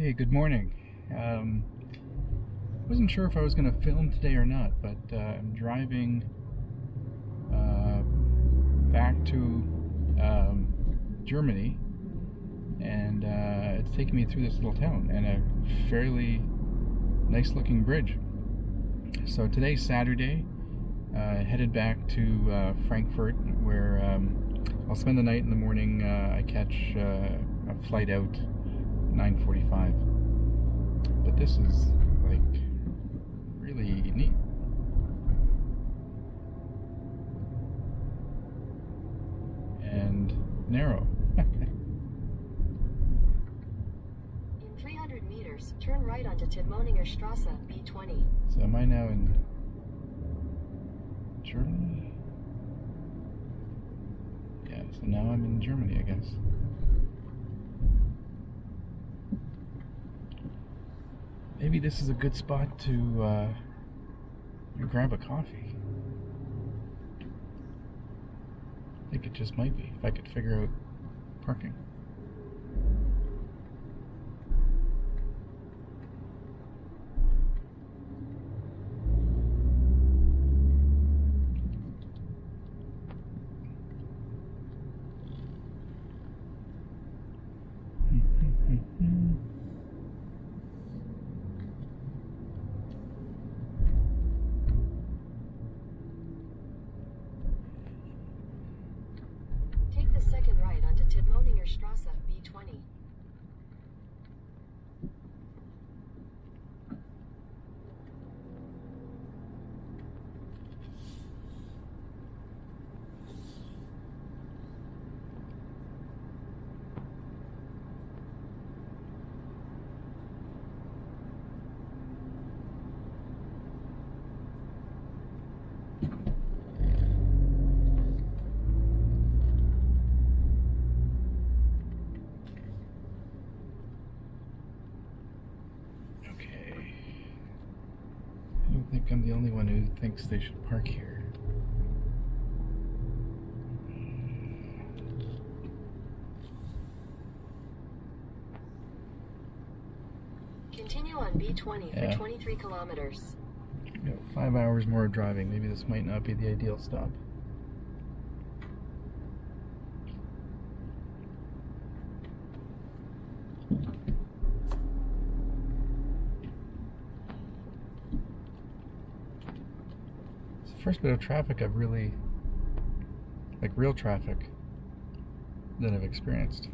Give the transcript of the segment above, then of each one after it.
Hey, good morning. Wasn't sure if I was going to film today or not, but I'm driving back to Germany, and it's taking me through this little town and a fairly nice looking bridge. So today's Saturday, headed back to Frankfurt, where I'll spend the night. In the morning I catch a flight out 9:45. But this is like really neat. And narrow. In 300 meters, turn right onto Tidmoninger Strasse, B20. So am I now in Germany? Yeah, so now I'm in Germany, I guess. Maybe this is a good spot to grab a coffee. I think it just might be, if I could figure out parking. Take the second right onto Tidmoninger Strasse, B20. I don't think I'm the only one who thinks they should park here. Continue on B20 Yeah. for 23 kilometers. 5 hours more of driving. Maybe this might not be the ideal stop. It's the first bit of traffic I've really, like real traffic, that I've experienced.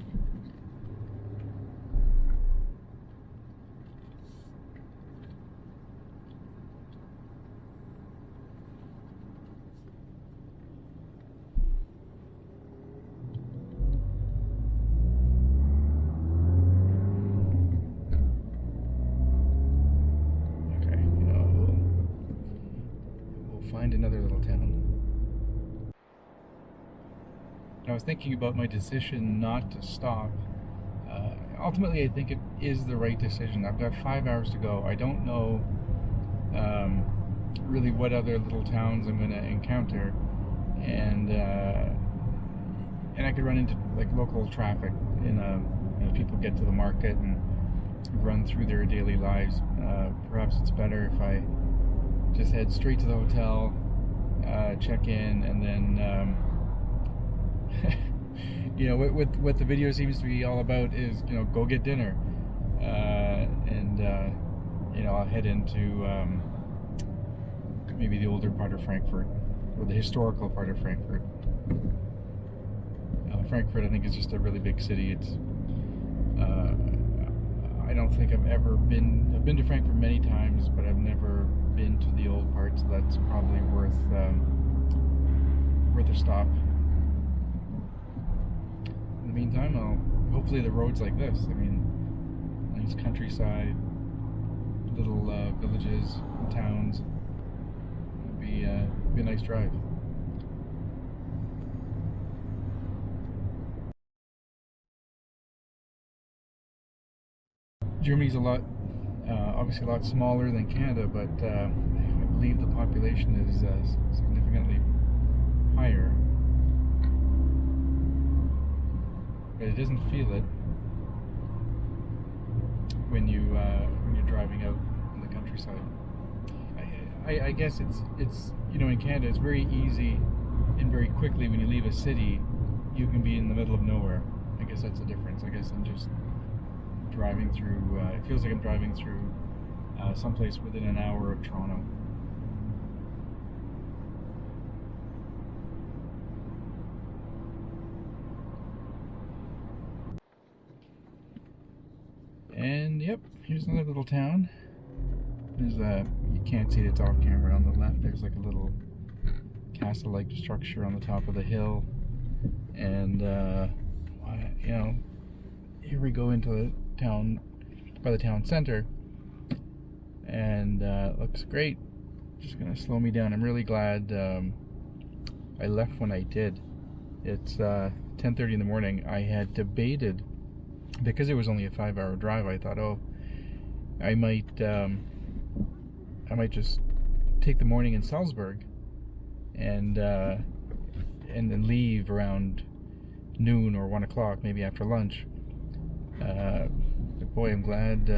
Find another little town. I was thinking about my decision not to stop. Ultimately, I think it is the right decision. I've got 5 hours to go. I don't know really what other little towns I'm going to encounter, and I could run into like local traffic. People get to the market and run through their daily lives. Perhaps it's better if I just head straight to the hotel, check in, and then what the video seems to be all about is go get dinner, and I'll head into maybe the older part of Frankfurt, or the historical part of Frankfurt. Frankfurt, I think, is just a really big city. It's I don't think I've been to Frankfurt many times, but I've never been to the old part, so that's probably worth a stop. In the meantime, hopefully the road's like this. I mean, nice countryside, little villages, towns. It'd be a nice drive. Germany's obviously a lot smaller than Canada, but I believe the population is significantly higher. But it doesn't feel it. when you're driving out in the countryside. I guess it's you know, in Canada it's very easy and very quickly when you leave a city you can be in the middle of nowhere. I guess that's the difference. I guess I'm just driving through. It feels like I'm driving through someplace within an hour of Toronto. And yep, here's another little town. There's you can't see it's off camera on the left. There's like a little castle-like structure on the top of the hill, and you know, here we go into the town by the town center, and it looks great. Just gonna slow me down. I'm really glad I left when I did. It's 10:30 in the morning. I had debated, because it was only a 5-hour drive, I thought, oh, I might just take the morning in Salzburg and then leave around noon or 1 o'clock, maybe after lunch. But boy, I'm glad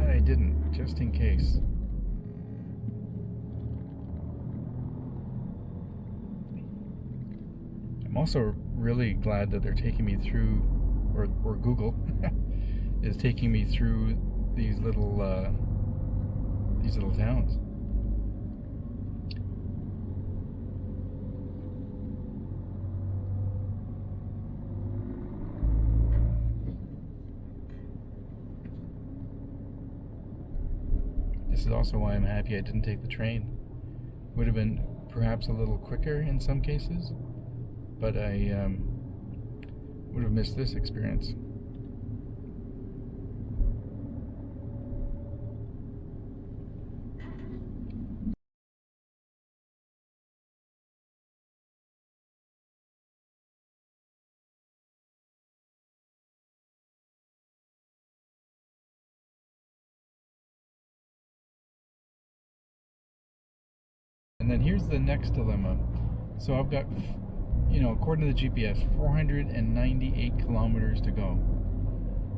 I didn't, just in case. I'm also really glad that they're taking me through, or Google is taking me through these little towns. This is also why I'm happy I didn't take the train. Would have been perhaps a little quicker in some cases, but I would have missed this experience. And then here's the next dilemma. So I've got, you know, according to the GPS, 498 kilometers to go.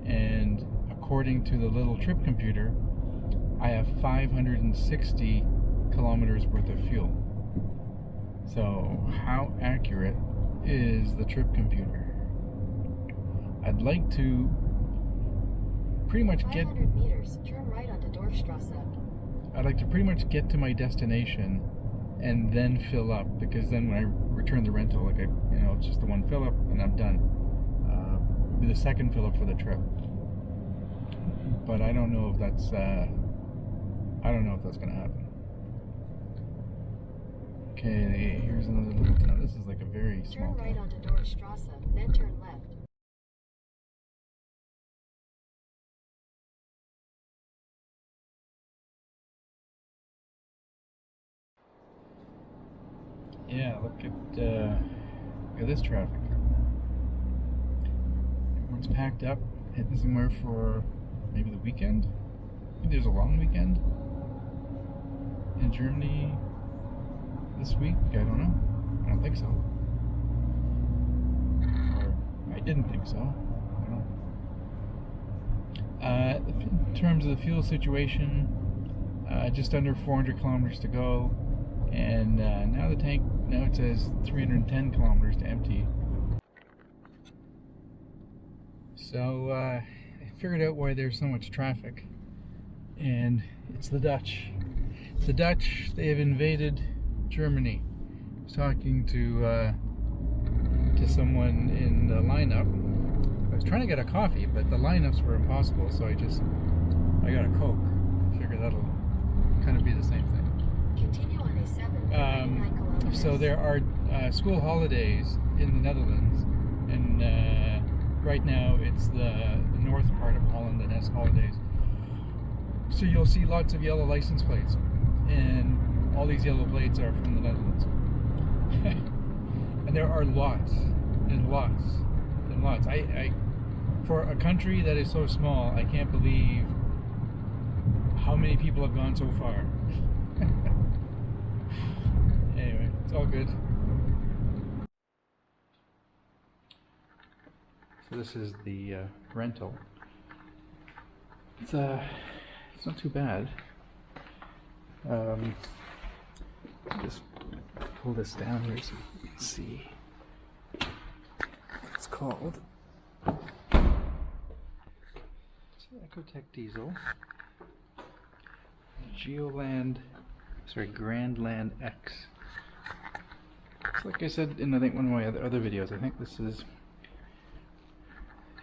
And according to the little trip computer, I have 560 kilometers worth of fuel. So how accurate is the trip computer? I'd like to pretty much get... 500 meters, turn right onto Dorfstrasse. I'd like to pretty much get to my destination and then fill up, because then when I return the rental, like it's just the one fill up and I'm done. It'll be the second fill up for the trip. But I don't know if that's gonna happen. Okay, here's another little town. This is like a very small Turn right town. onto Dorfstrasse, then turn left. Yeah, look at this traffic. Everyone's packed up, heading somewhere for maybe the weekend. Maybe there's a long weekend in Germany this week. I don't know. I don't think so. Or I didn't think so. I don't know. In terms of the fuel situation, just under 400 kilometers to go, and now the tank. Now it says 310 kilometers to empty. So I figured out why there's so much traffic, and it's the Dutch. The Dutch, they have invaded Germany. I was talking to someone in the lineup. I was trying to get a coffee, but the lineups were impossible, so I got a Coke. I figured that'll kind of be the same thing. Continue on A7. So there are school holidays in the Netherlands, and right now it's the north part of Holland that has holidays. So you'll see lots of yellow license plates, and all these yellow plates are from the Netherlands. And there are lots and lots and lots. I for a country that is so small, I can't believe how many people have gone so far. Anyway, it's all good. So this is the rental. It's not too bad. Just pull this down here so you can see what it's called. It's Ecotech Diesel Grandland X. So like I said in I think one of my other videos, I think this is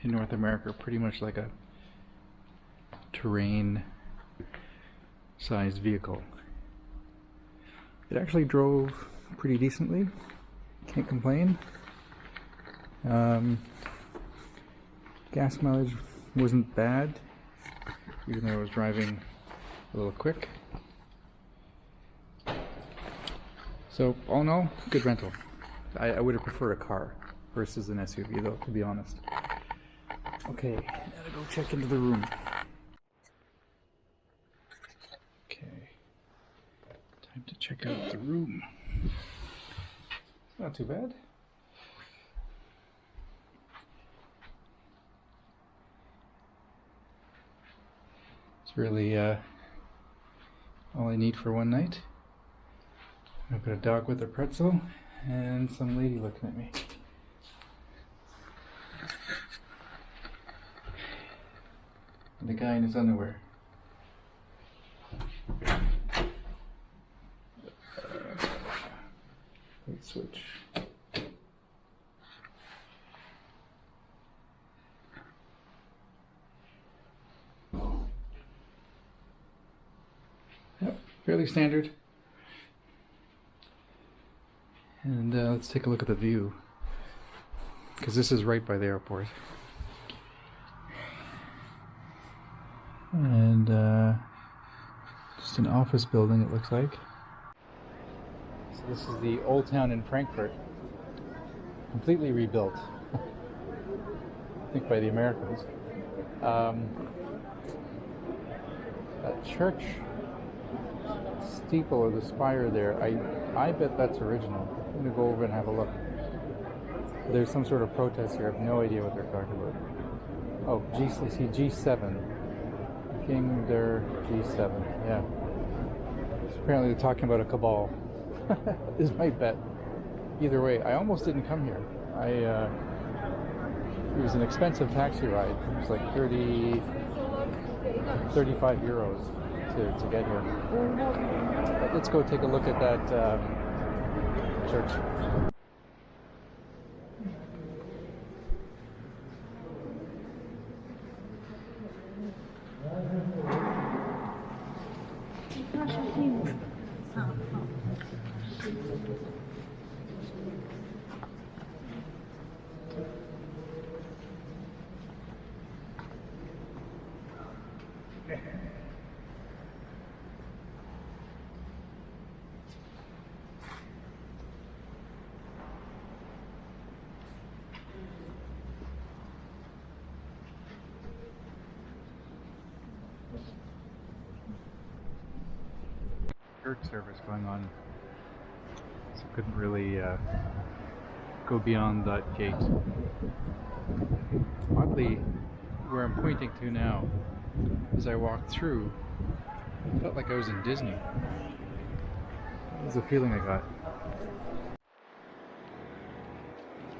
in North America pretty much like a terrain sized vehicle. It actually drove pretty decently, can't complain. Gas mileage wasn't bad, even though I was driving a little quick. So all in all, good rental. I would have preferred a car versus an SUV though, to be honest. Okay, now to go check into the room. Okay, time to check out the room. Not too bad. It's really all I need for one night. I've got a dog with a pretzel and some lady looking at me. And the guy in his underwear. Light switch. Yep, fairly standard. And let's take a look at the view, because this is right by the airport. And just an office building, it looks like. So this is the old town in Frankfurt, completely rebuilt, I think by the Americans. That church steeple or the spire there, I bet that's original. I'm going to go over and have a look. There's some sort of protest here. I have no idea what they're talking about. Oh, G7. King der G7. Yeah. So apparently they're talking about a cabal. Is my bet. Either way, I almost didn't come here. It was an expensive taxi ride. It was like 35 euros to get here. But let's go take a look at that church. Church service going on, so couldn't really go beyond that gate. Oddly, where I'm pointing to now, as I walked through, I felt like I was in Disney. That was the feeling I got.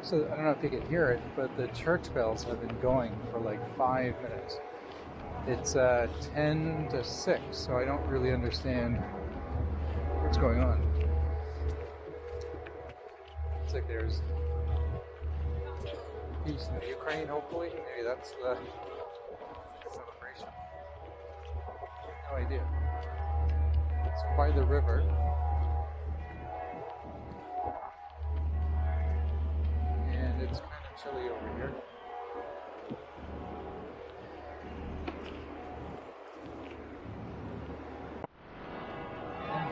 So I don't know if you can hear it, but the church bells have been going for like 5 minutes. It's 10 to 6, so I don't really understand what's going on. Looks like there's peace in the Ukraine, hopefully. Maybe that's the celebration. No idea. It's by the river. And it's kind of chilly over here.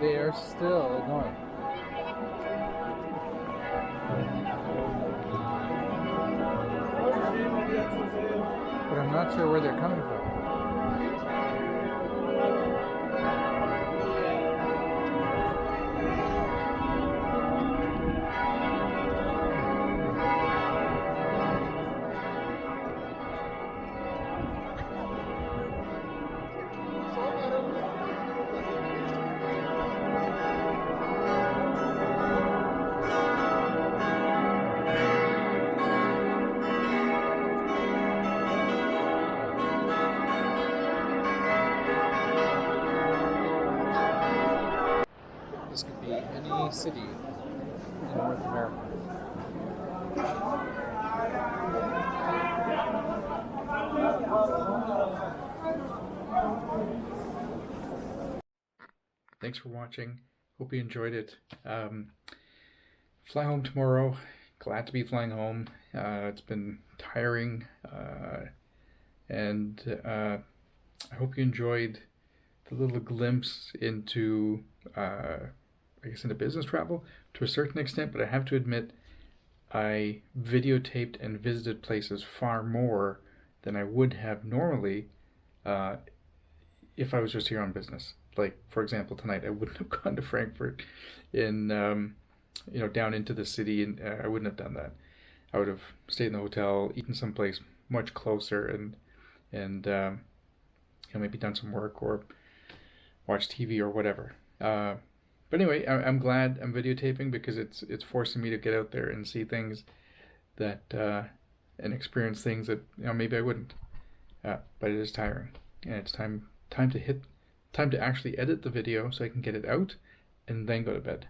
They are still annoying. But I'm not sure where they're coming from. city in North America. Thanks for watching. Hope you enjoyed it. Fly home tomorrow. Glad to be flying home. It's been tiring, and I hope you enjoyed the little glimpse into, I guess, into business travel to a certain extent. But I have to admit, I videotaped and visited places far more than I would have normally if I was just here on business. Like, for example, tonight I wouldn't have gone to Frankfurt in, down into the city, and I wouldn't have done that. I would have stayed in the hotel, eaten someplace much closer, and maybe done some work or watch TV or whatever. But anyway, I'm glad I'm videotaping because it's forcing me to get out there and see things that and experience things that maybe I wouldn't. But it is tiring, and it's time to actually edit the video so I can get it out and then go to bed.